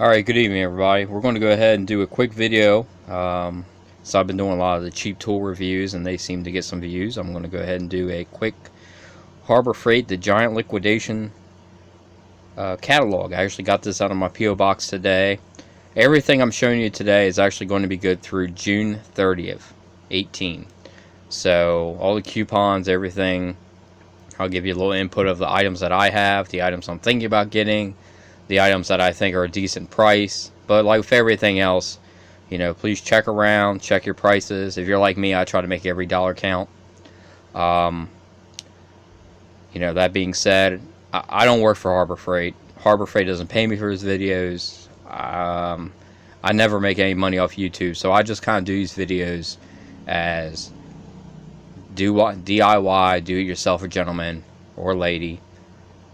Alright, good evening everybody. We're going to go ahead and do a quick video. So I've been doing a lot of the cheap tool reviews and they seem to get some views. I'm going to go ahead and do a quick Harbor Freight, the Giant Liquidation catalog. I actually got this out of my P.O. box today. Everything I'm showing you today is actually going to be good through June 30th, 18. So all the coupons, everything, I'll give you a little input of the items that I have, the items I'm thinking about getting, the items that I think are a decent price. But like with everything else, you know, please check around, check your prices. If you're like me, I try to make every dollar count. You know, that being said, I don't work for Harbor Freight. Harbor Freight doesn't pay me for his videos. I never make any money off YouTube, so I just kind of do these videos as DIY, do it yourself, a gentleman or lady,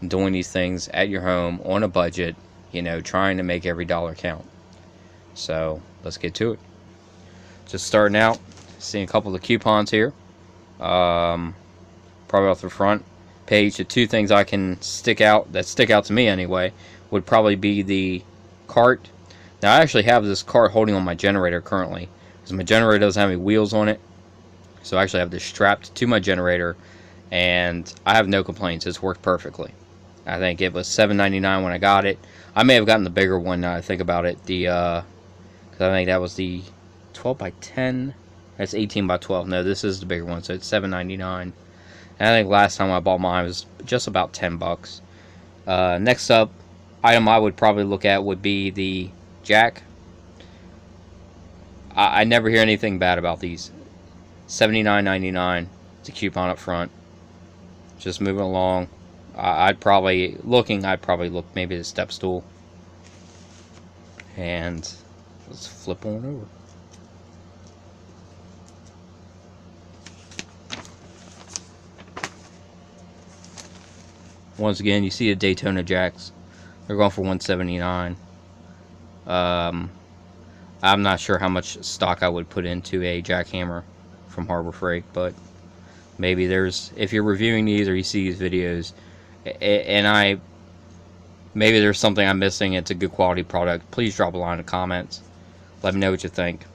doing these things at your home on a budget, you know, trying to make every dollar count. So let's get to it. Just starting out, seeing a couple of the coupons here. Probably off the front page, the two things I can stick out to me anyway would probably be the cart. Now I actually have this cart holding on my generator currently because my generator doesn't have any wheels on it, so I actually have this strapped to my generator and I have no complaints. It's worked perfectly. I think it was $7.99 when I got it. I may have gotten the bigger one now I think about it. Because I think that was the 12 by 10. That's 18 by 12. No, this is the bigger one, so it's $7.99. And I think last time I bought mine was just about $10. Next up, item I would probably look at would be the jack. I never hear anything bad about these. $79.99. It's a coupon up front. Just moving along. I'd probably look maybe the step stool. And let's flip on over. Once again, you see the Daytona jacks. They're going for $179. I'm not sure how much stock I would put into a jackhammer from Harbor Freight, but maybe if you're reviewing these or you see these videos, and maybe there's something I'm missing, it's a good quality product, please drop a line in the comments. Let me know what you think.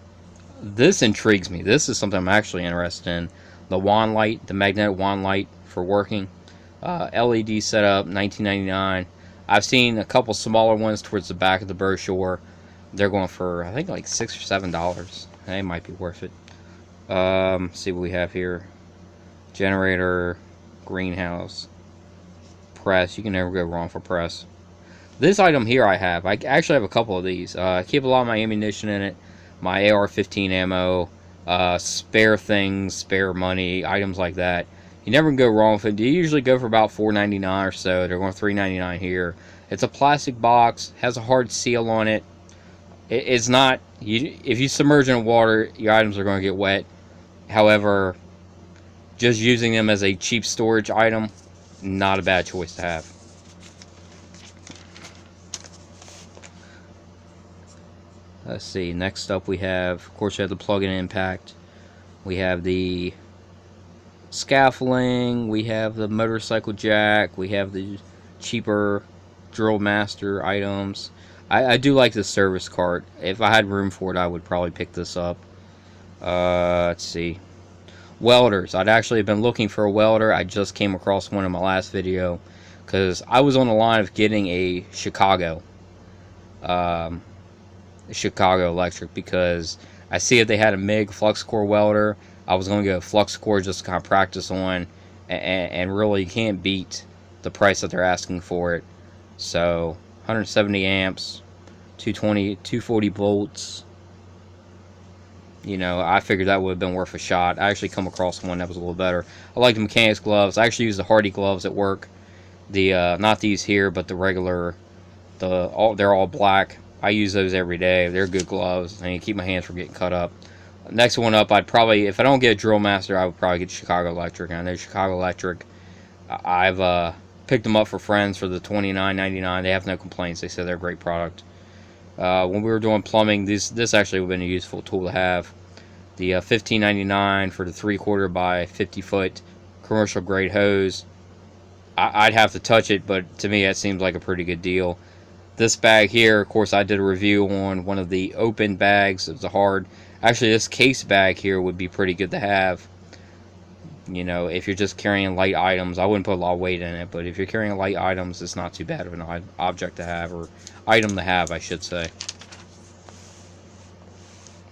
This intrigues me. This is something I'm actually interested in. The wand light, the magnetic wand light for working. LED setup, $19.99. I've seen a couple smaller ones towards the back of the brochure. They're going for, I think, like $6 or $7. They might be worth it. See what we have here. Generator, greenhouse, press. You can never go wrong for press. This item here I actually have a couple of these. I keep a lot of my ammunition in it. My AR-15 ammo, spare things, spare money, items like that. You never can go wrong with it. You usually go for about $4.99 or so. They're going $3.99 here. It's a plastic box, has a hard seal on it. It's not, if you submerge in water, your items are going to get wet. However, just using them as a cheap storage item, not a bad choice to have. Let's see, next up we have, of course, we have the plug-in impact. We have the scaffolding, we have the motorcycle jack, we have the cheaper Drill Master items. I do like the service cart. If I had room for it, I would probably pick this up. Let's see. Welders. I'd actually have been looking for a welder. I just came across one in my last video because I was on the line of getting a Chicago Electric, because I see if they had a MIG flux core welder. I was going to go flux core just to kind of practice on, and really you can't beat the price that they're asking for it. So 170 amps, 240 volts. You know, I figured that would have been worth a shot. I actually come across one that was a little better. I like the mechanics gloves. I actually use the Hardy gloves at work. The not these here, but the regular. They're all black. I use those every day. They're good gloves, and you keep my hands from getting cut up. Next one up, I'd probably, if I don't get a Drill Master, I would probably get Chicago Electric. And I know Chicago Electric, I've picked them up for friends for the $29.99. They have no complaints. They say they're a great product. When we were doing plumbing, this actually would have been a useful tool to have. The $15.99 for the 3/4 by 50 foot commercial grade hose. I'd have to touch it, but to me that seems like a pretty good deal. This bag here, of course, I did a review on one of the open bags. It was a hard. Actually, this case bag here would be pretty good to have. You know, if you're just carrying light items, I wouldn't put a lot of weight in it, but if you're carrying light items, it's not too bad of an object to have, or item to have, I should say.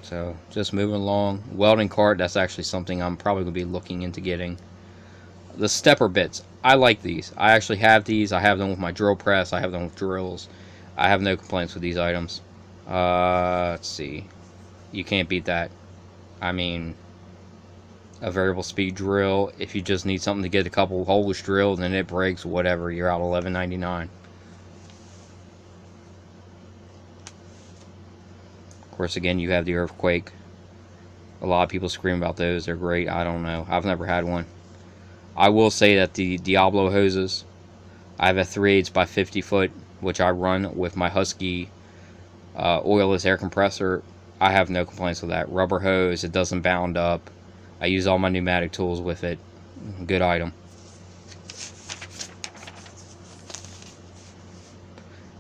So, just moving along. Welding cart, that's actually something I'm probably going to be looking into getting. The stepper bits, I like these. I actually have these. I have them with my drill press. I have them with drills. I have no complaints with these items. Let's see. You can't beat that. I mean, a variable speed drill, if you just need something to get a couple holes drilled and it breaks, whatever, you're out $11.99. Of course, again, you have the earthquake. A lot of people scream about those. They're great. I don't know. I've never had one. I will say that the Diablo hoses, I have a 3/8 by 50 foot, which I run with my Husky oilless air compressor. I have no complaints with that. Rubber hose, it doesn't bound up. I use all my pneumatic tools with it. Good item.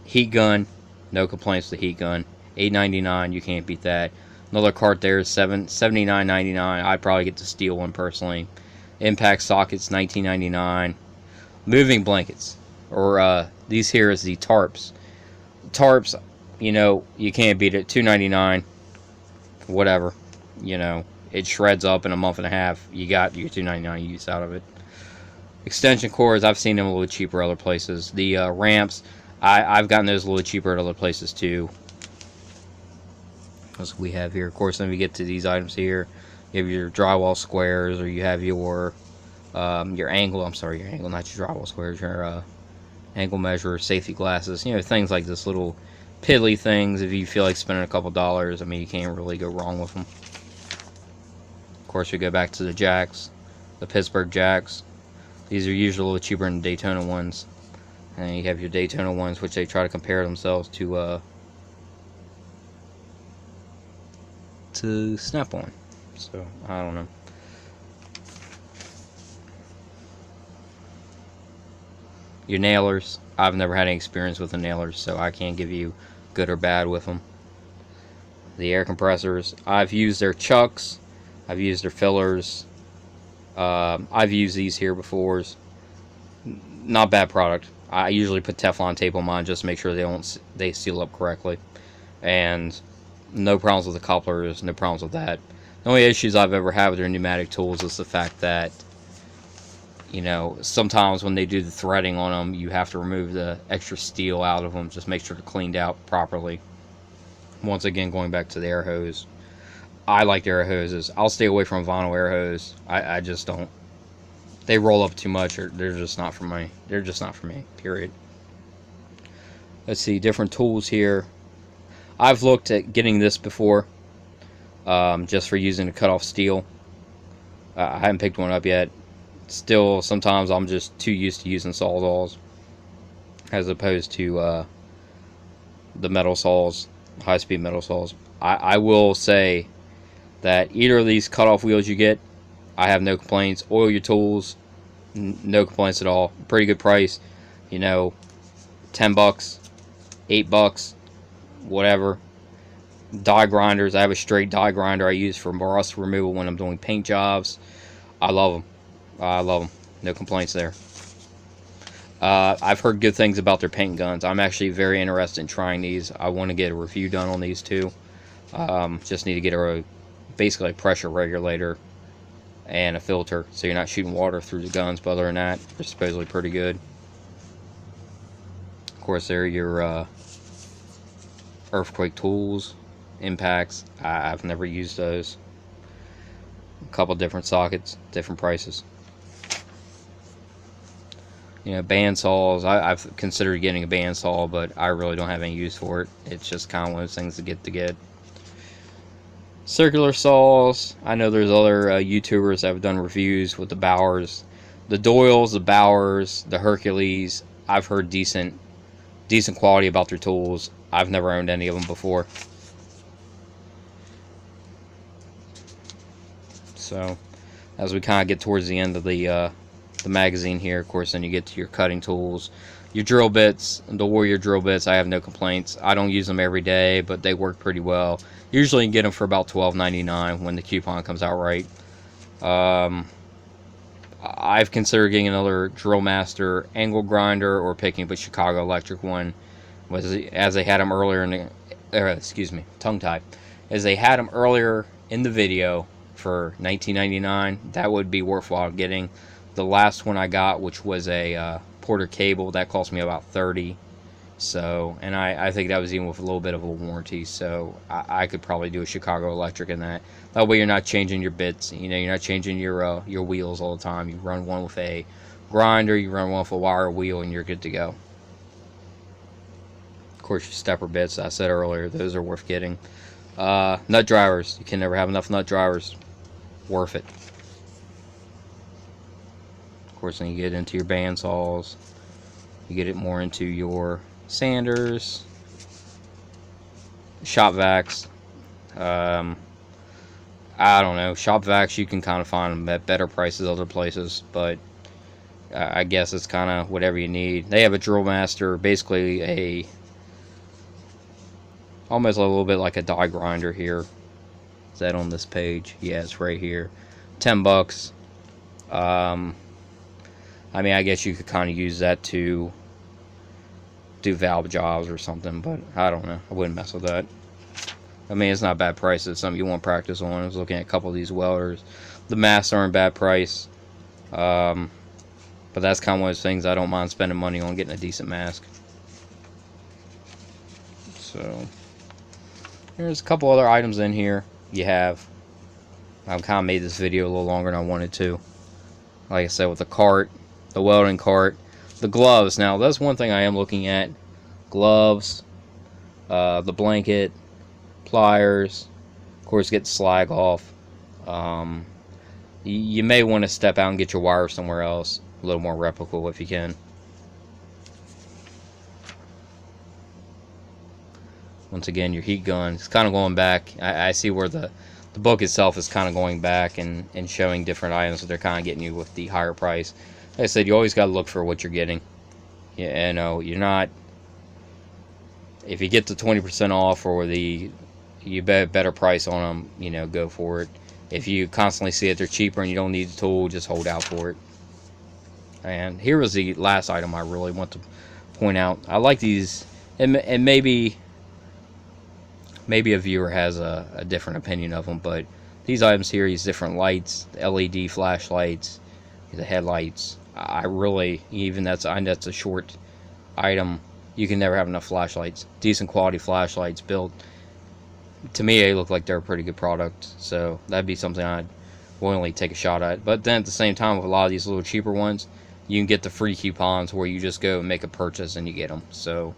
Heat gun, no complaints with the heat gun. $8.99, you can't beat that. Another cart there is $79.99. I'd probably get the steel one personally. Impact sockets, $19.99. Moving blankets, or these here is the tarps. Tarps, you know, you can't beat it. $2.99, whatever. You know, it shreds up in a month and a half. You got your $2.99 use out of it. Extension cords, I've seen them a little cheaper other places. The ramps, I've gotten those a little cheaper at other places too. As we have here, of course, then we get to these items here. You have your drywall squares, or you have your angle. I'm sorry, your angle, not your drywall squares. Your angle measure, safety glasses. You know, things like this, little piddly things. If you feel like spending a couple dollars, I mean, you can't really go wrong with them. Of course, we go back to the jacks, the Pittsburgh jacks. These are usually a little cheaper than the Daytona ones. And you have your Daytona ones, which they try to compare themselves to Snap-on. So, I don't know. Your nailers, I've never had any experience with the nailers, so I can't give you good or bad with them. The air compressors, I've used their chucks, I've used their fillers, I've used these here before. Not bad product. I usually put Teflon tape on mine just to make sure they seal up correctly. And no problems with the couplers, no problems with that. The only issues I've ever had with their pneumatic tools is the fact that, you know, sometimes when they do the threading on them, you have to remove the extra steel out of them. Just make sure they're cleaned out properly. Once again, going back to the air hose, I like air hoses. I'll stay away from a vinyl air hose. I just don't. They roll up too much, or they're just not for me. They're just not for me, period. Let's see, different tools here. I've looked at getting this before, just for using to cut off steel. I haven't picked one up yet. Still, sometimes I'm just too used to using sawzalls as opposed to the metal saws, high-speed metal saws. I will say that either of these cutoff wheels you get, I have no complaints. Oil your tools, no complaints at all. Pretty good price, you know, $10, $8, whatever. Die grinders, I have a straight die grinder I use for rust removal when I'm doing paint jobs. I love them. I love them. No complaints there. I've heard good things about their paint guns. I'm actually very interested in trying these. I want to get a review done on these too. Just need to get basically a pressure regulator and a filter, so you're not shooting water through the guns. But other than that, they're supposedly pretty good. Of course, they're your earthquake tools, impacts. I've never used those. A couple different sockets, different prices. You know, bandsaws. I've considered getting a bandsaw, but I really don't have any use for it. It's just kind of one of those things to get. Circular saws. I know there's other YouTubers that have done reviews with the Bowers. The Doyles, the Bowers, the Hercules. I've heard decent quality about their tools. I've never owned any of them before. So, as we kind of get towards the end of the magazine here, of course, then you get to your cutting tools. Your drill bits, the Warrior drill bits, I have no complaints. I don't use them every day, but they work pretty well. Usually you can get them for about $12.99 when the coupon comes out right. I've considered getting another Drill Master angle grinder or picking up a Chicago Electric one, as they had them earlier in the, excuse me, tongue tie, as they had them earlier in the video for $19.99. That would be worthwhile getting. The last one I got, which was a Porter cable, that cost me about $30. So, and I think that was even with a little bit of a warranty. So I could probably do a Chicago Electric in that. That way you're not changing your bits. You know, you're not changing your wheels all the time. You run one with a grinder, you run one with a wire wheel, and you're good to go. Of course, your stepper bits, I said earlier, those are worth getting. Nut drivers, you can never have enough nut drivers. Worth it. Of course, then you get into your bandsaws. You get it more into your sanders, shop vacs. I don't know, shop vacs you can kind of find them at better prices other places, but I guess it's kind of whatever you need. They have a Drill Master, basically almost a little bit like a die grinder here. Is that on this page? Yeah, it's right here. $10. I mean, I guess you could kind of use that to do valve jobs or something, but I don't know. I wouldn't mess with that. I mean, it's not a bad price. It's something you want practice on. I was looking at a couple of these welders. The masks aren't bad price. But that's kind of one of those things I don't mind spending money on, getting a decent mask. So, there's a couple other items in here. I've kind of made this video a little longer than I wanted to. Like I said, with the cart, the welding cart, the gloves. Now, that's one thing I am looking at. Gloves, the blanket, pliers, of course, get the slag off. You may want to step out and get your wire somewhere else, a little more replicable if you can. Once again, your heat gun, it's kind of going back. I see where the book itself is kind of going back and showing different items that they're kind of getting you with the higher price. Like I said, you always got to look for what you're getting. You know, you're not, if you get the 20% off or you bet better price on them, you know, go for it. If you constantly see that they're cheaper and you don't need the tool, just hold out for it. And here was the last item I really want to point out. I like these, and maybe a viewer has a different opinion of them, but these items here, these different lights, the LED flashlights, the headlights, I really, even that's a short item, you can never have enough flashlights. Decent quality flashlights built. To me, they look like they're a pretty good product, so that'd be something I'd willingly take a shot at. But then at the same time, with a lot of these little cheaper ones, you can get the free coupons where you just go and make a purchase and you get them. So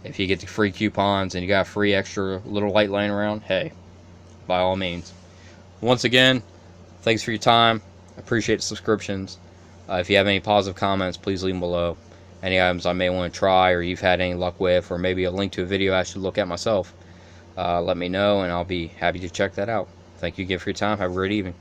if you get the free coupons and you got free extra little light laying around, hey, by all means. Once again, thanks for your time. I appreciate the subscriptions. If you have any positive comments, please leave them below. Any items I may want to try or you've had any luck with, or maybe a link to a video I should look at myself, let me know and I'll be happy to check that out. Thank you again for your time. Have a great evening.